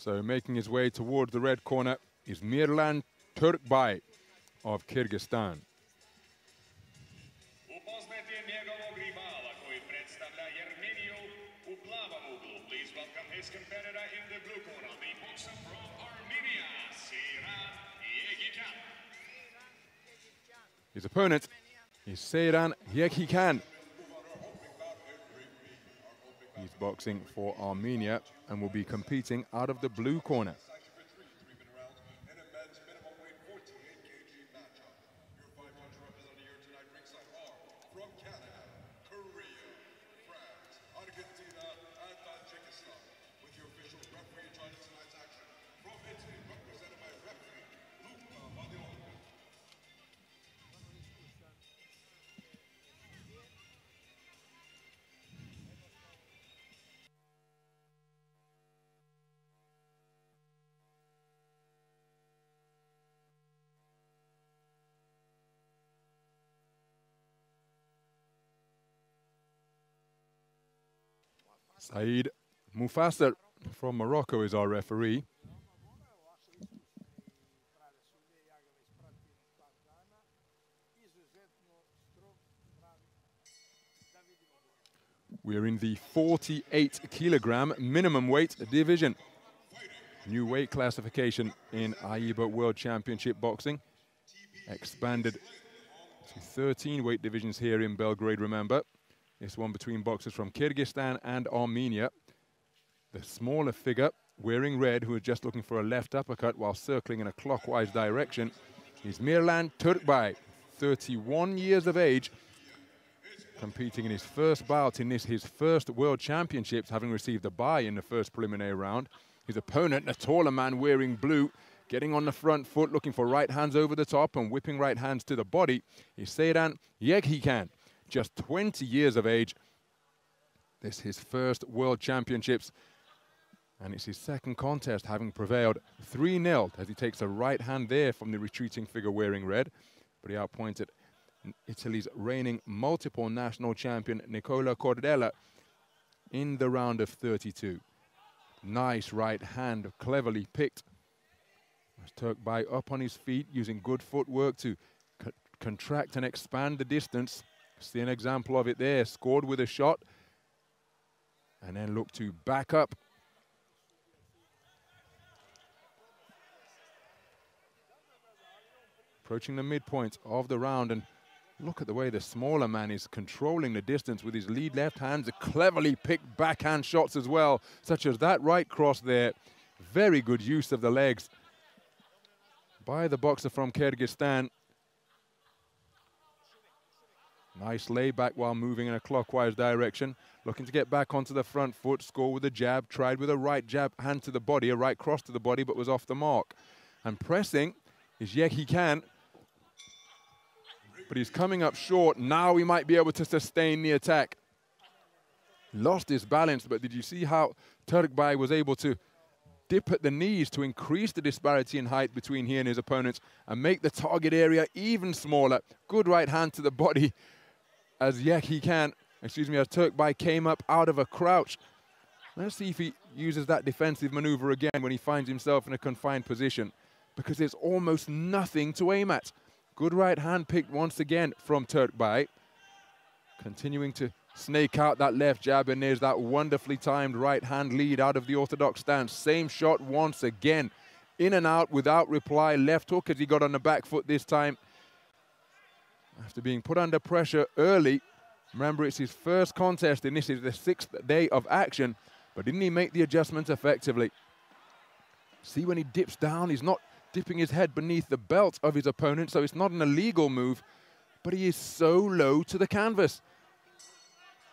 So making his way towards the red corner is Mirlan TURKBAI of Kyrgyzstan. Please welcome his competitor in the blue corner, the boxer from Armenia, Seyran YEGHIKYAN. His opponent is Seyran YEGHIKYAN. He's boxing for Armenia and will be competing out of the blue corner. Said Mufassar from Morocco is our referee. We're in the 48-kilogram minimum weight division. New weight classification in AIBA World Championship Boxing. Expanded to 13 weight divisions here in Belgrade, remember. This one between boxers from Kyrgyzstan and Armenia. The smaller figure, wearing red, who is just looking for a left uppercut while circling in a clockwise direction, is Mirlan TURKBAI, 31 years of age, competing in his first bout in his first World Championships, having received a bye in the first preliminary round. His opponent, a taller man wearing blue, getting on the front foot, looking for right hands over the top and whipping right hands to the body, is Seyran YEGHIKYAN. Just 20 years of age. This is his first World Championships, and it's his second contest, having prevailed 3-0 as he takes a right hand there from the retreating figure wearing red. But he outpointed Italy's reigning multiple national champion Nicola Cordella in the round of 32. Nice right hand, cleverly picked. As TURKBAI up on his feet, using good footwork to contract and expand the distance. See an example of it there, scored with a shot, and then look to back up. Approaching the midpoint of the round, and look at the way the smaller man is controlling the distance with his lead left hands, a cleverly picked backhand shots as well, such as that right cross there. Very good use of the legs by the boxer from Kyrgyzstan. Nice layback while moving in a clockwise direction. Looking to get back onto the front foot, score with a jab. Tried with a right jab, hand to the body, a right cross to the body, but was off the mark. And pressing is YEGHIKYAN. But he's coming up short. Now he might be able to sustain the attack. Lost his balance, but did you see how TURKBAI was able to dip at the knees to increase the disparity in height between he and his opponents and make the target area even smaller? Good right hand to the body as TURKBAI came up out of a crouch. Let's see if he uses that defensive maneuver again when he finds himself in a confined position, because there's almost nothing to aim at. Good right hand picked once again from TURKBAI. Continuing to snake out that left jab, and there's that wonderfully timed right hand lead out of the orthodox stance. Same shot once again. In and out without reply. Left hook as he got on the back foot this time, after being put under pressure early. Remember, it's his first contest and this is the 6th day of action, but didn't he make the adjustment effectively? See, when he dips down, he's not dipping his head beneath the belt of his opponent, so it's not an illegal move, but he is so low to the canvas.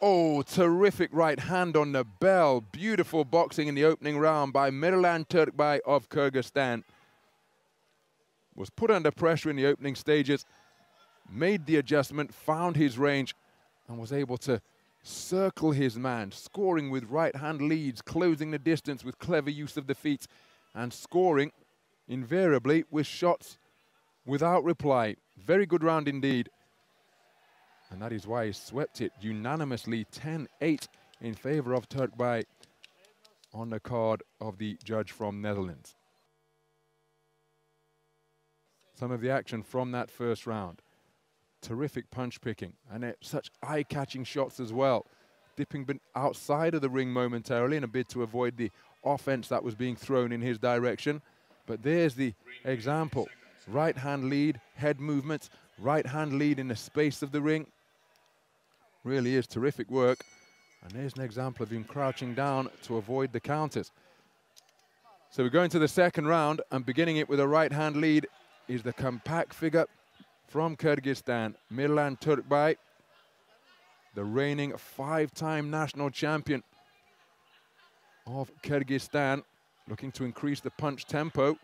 Oh, terrific right hand on the bell. Beautiful boxing in the opening round by Mirlan TURKBAI of Kyrgyzstan. Was put under pressure in the opening stages, made the adjustment, found his range, and was able to circle his man, scoring with right hand leads, closing the distance with clever use of the feet, and scoring invariably with shots without reply. Very good round indeed. And that is why he swept it unanimously, 10-8 in favor of TURKBAI on the card of the judge from Netherlands. Some of the action from that first round. Terrific punch picking and such eye-catching shots as well. Dipping outside of the ring momentarily in a bid to avoid the offense that was being thrown in his direction. But there's the example. Right hand lead, head movements, right hand lead in the space of the ring. Really is terrific work. And there's an example of him crouching down to avoid the counters. So we're going to the second round, and beginning it with a right hand lead is the compact figure from Kyrgyzstan, Mirlan TURKBAI, the reigning 5-time national champion of Kyrgyzstan, looking to increase the punch tempo.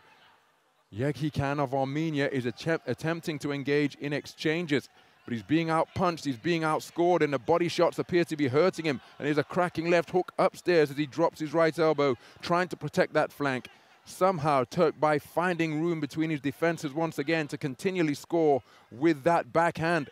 YEGHIKYAN of Armenia is attempting to engage in exchanges, but he's being out-punched, he's being outscored, and the body shots appear to be hurting him. And there's a cracking left hook upstairs as he drops his right elbow, trying to protect that flank. Somehow, TURKBAI finding room between his defenses once again to continually score with that backhand.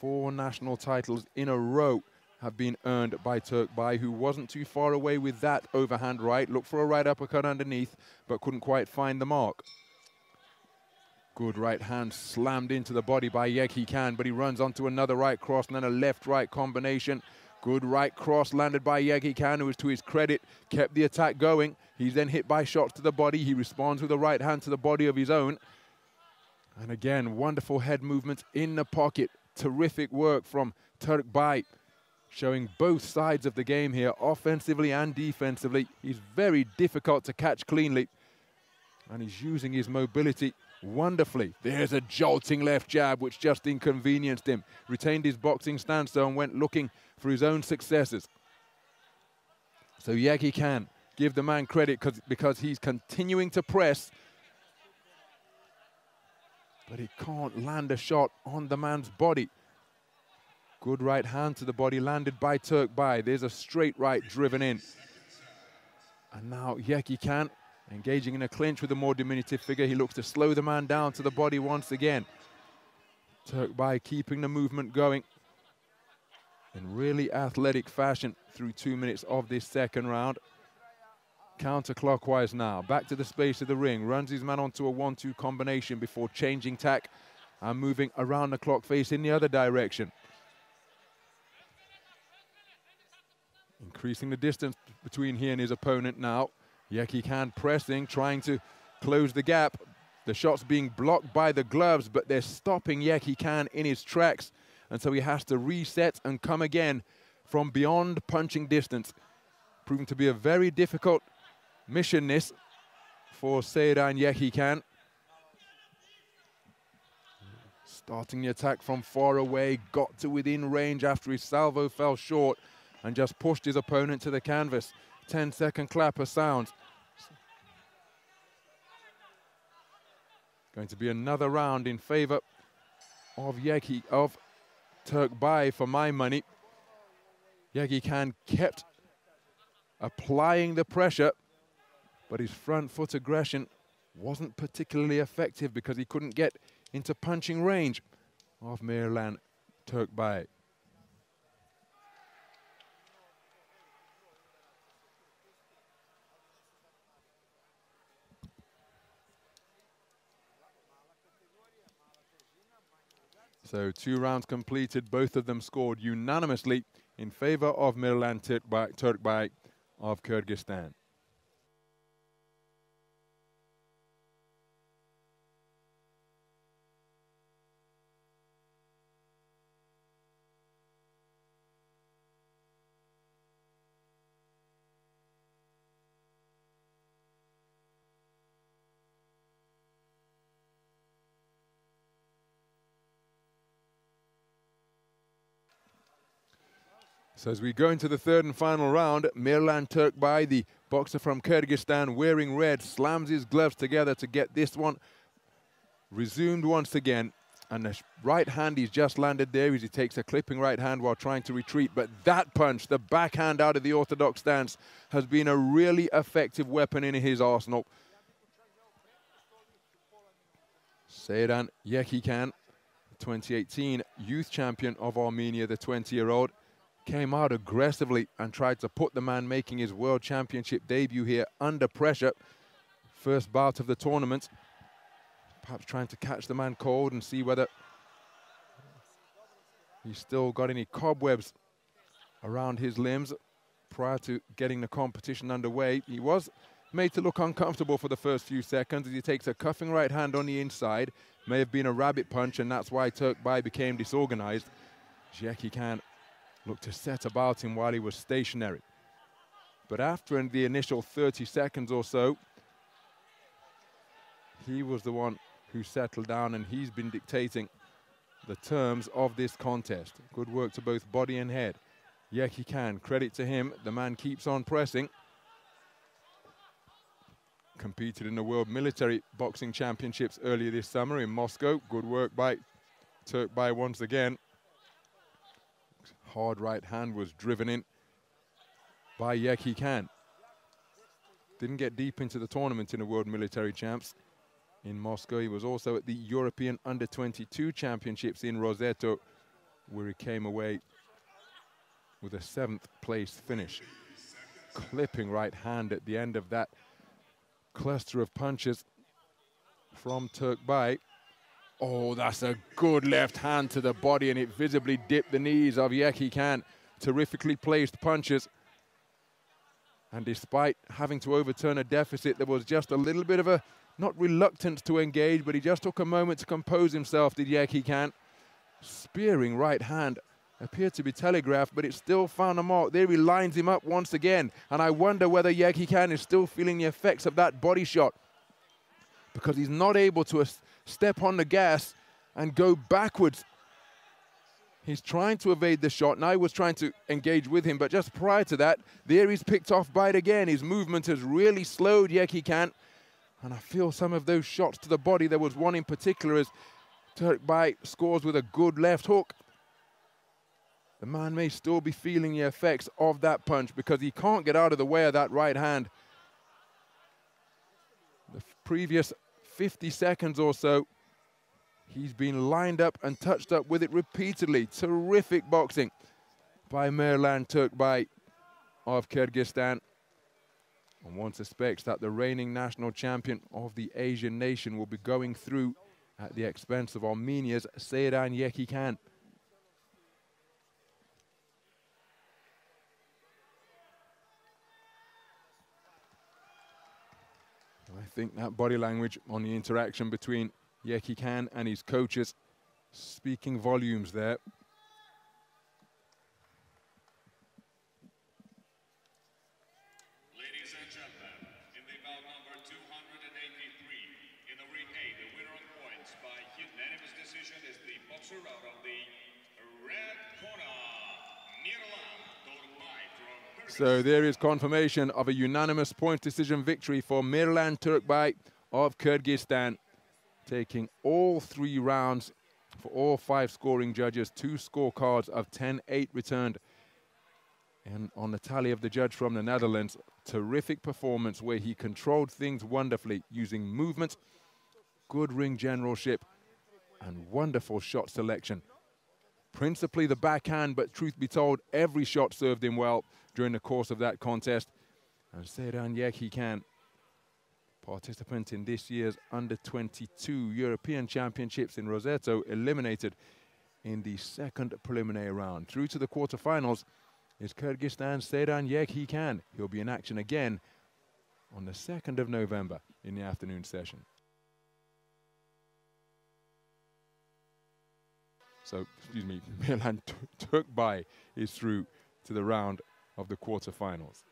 4 national titles in a row have been earned by TURKBAI, who wasn't too far away with that overhand right. Looked for a right uppercut underneath, but couldn't quite find the mark. Good right hand slammed into the body by YEGHIKYAN, but he runs onto another right cross and then a left-right combination. Good right cross landed by YEGHIKYAN, who is, to his credit, kept the attack going. He's then hit by shots to the body. He responds with a right hand to the body of his own. And again, wonderful head movements in the pocket. Terrific work from TURKBAI, showing both sides of the game here, offensively and defensively. He's very difficult to catch cleanly, and he's using his mobility wonderfully. There's a jolting left jab, which just inconvenienced him. Retained his boxing stance, though, and went looking for his own successes. So YEGHIKYAN, give the man credit because he's continuing to press, but he can't land a shot on the man's body. Good right hand to the body landed by TURKBAI. There's a straight right driven in. And now YEGHIKYAN engaging in a clinch with a more diminutive figure. He looks to slow the man down to the body once again. TURKBAI keeping the movement going in really athletic fashion through 2 minutes of this second round. Counterclockwise now, back to the space of the ring. Runs his man onto a 1-2 combination before changing tack and moving around the clock face in the other direction. Increasing the distance between he and his opponent now. YEGHIKYAN pressing, trying to close the gap. The shots being blocked by the gloves, but they're stopping YEGHIKYAN in his tracks. And so he has to reset and come again from beyond punching distance. Proving to be a very difficult mission this for Seyran YEGHIKYAN. Starting the attack from far away, got to within range after his salvo fell short and just pushed his opponent to the canvas. 10-second clapper sounds. Going to be another round in favor of TURKBAI for my money. YEGHIKYAN kept applying the pressure, but his front foot aggression wasn't particularly effective because he couldn't get into punching range of Mirlan TURKBAI. So 2 rounds completed, both of them scored unanimously in favor of Mirlan TURKBAI of Kyrgyzstan. So as we go into the third and final round, Mirlan TURKBAI, the boxer from Kyrgyzstan, wearing red, slams his gloves together to get this one resumed once again. And the right hand he's just landed there as he takes a clipping right hand while trying to retreat. But that punch, the backhand out of the orthodox stance, has been a really effective weapon in his arsenal. Seyran YEGHIKYAN, 2018 youth champion of Armenia, the 20-year-old. came out aggressively and tried to put the man making his World Championship debut here under pressure. First bout of the tournament. Perhaps trying to catch the man cold and see whether he's still got any cobwebs around his limbs prior to getting the competition underway. He was made to look uncomfortable for the first few seconds as he takes a cuffing right hand on the inside. May have been a rabbit punch, and that's why TURKBAI became disorganized. YEGHIKYAN looked to set about him while he was stationary. But after the initial 30 seconds or so, he was the one who settled down, and he's been dictating the terms of this contest. Good work to both body and head. YEGHIKYAN, credit to him, the man keeps on pressing. Competed in the World Military Boxing Championships earlier this summer in Moscow. Good work by TURKBAI once again. Hard right hand was driven in by YEGHIKYAN. Didn't get deep into the tournament in the World Military Champs in Moscow. He was also at the European Under-22 Championships in Roseto, where he came away with a 7th place finish. Clipping right hand at the end of that cluster of punches from TURKBAI. Oh, that's a good left hand to the body, and it visibly dipped the knees of YEGHIKYAN. Terrifically placed punches. And despite having to overturn a deficit, there was just a little bit of a, not reluctance to engage, but he just took a moment to compose himself, did YEGHIKYAN. Spearing right hand appeared to be telegraphed, but it still found a mark. There he lines him up once again. And I wonder whether YEGHIKYAN is still feeling the effects of that body shot, because he's not able to step on the gas and go backwards. He's trying to evade the shot. Now he was trying to engage with him, but just prior to that, there he's picked off by it again. His movement has really slowed YEGHIKYAN. And I feel some of those shots to the body, there was one in particular as TURKBAI scores with a good left hook. The man may still be feeling the effects of that punch because he can't get out of the way of that right hand. The previous 50 seconds or so, he's been lined up and touched up with it repeatedly. Terrific boxing by Mirlan TURKBAI of Kyrgyzstan. And one suspects that the reigning national champion of the Asian nation will be going through at the expense of Armenia's Seyran YEGHIKYAN. I think that body language on the interaction between YEGHIKYAN and his coaches speaking volumes there. Ladies and gentlemen, in the bout number 283, in the ring A, the winner on points by unanimous decision is the boxer out of the red corner, Mirlan TURKBAI from So there is confirmation of a unanimous point decision victory for Mirlan TURKBAI of Kyrgyzstan, taking all 3 rounds for all 5 scoring judges. 2 scorecards of 10-8 returned. And on the tally of the judge from the Netherlands, terrific performance where he controlled things wonderfully using movement, good ring generalship, and wonderful shot selection. Principally the backhand, but truth be told, every shot served him well during the course of that contest. And Seyran YEGHIKYAN, participant in this year's Under-22 European Championships in Roseto, eliminated in the 2nd preliminary round. Through to the quarterfinals is Kyrgyzstan's Seyran YEGHIKYAN. He'll be in action again on the 2nd of November in the afternoon session. So, excuse me, Mirlan TURKBAI is through to the round of the quarterfinals.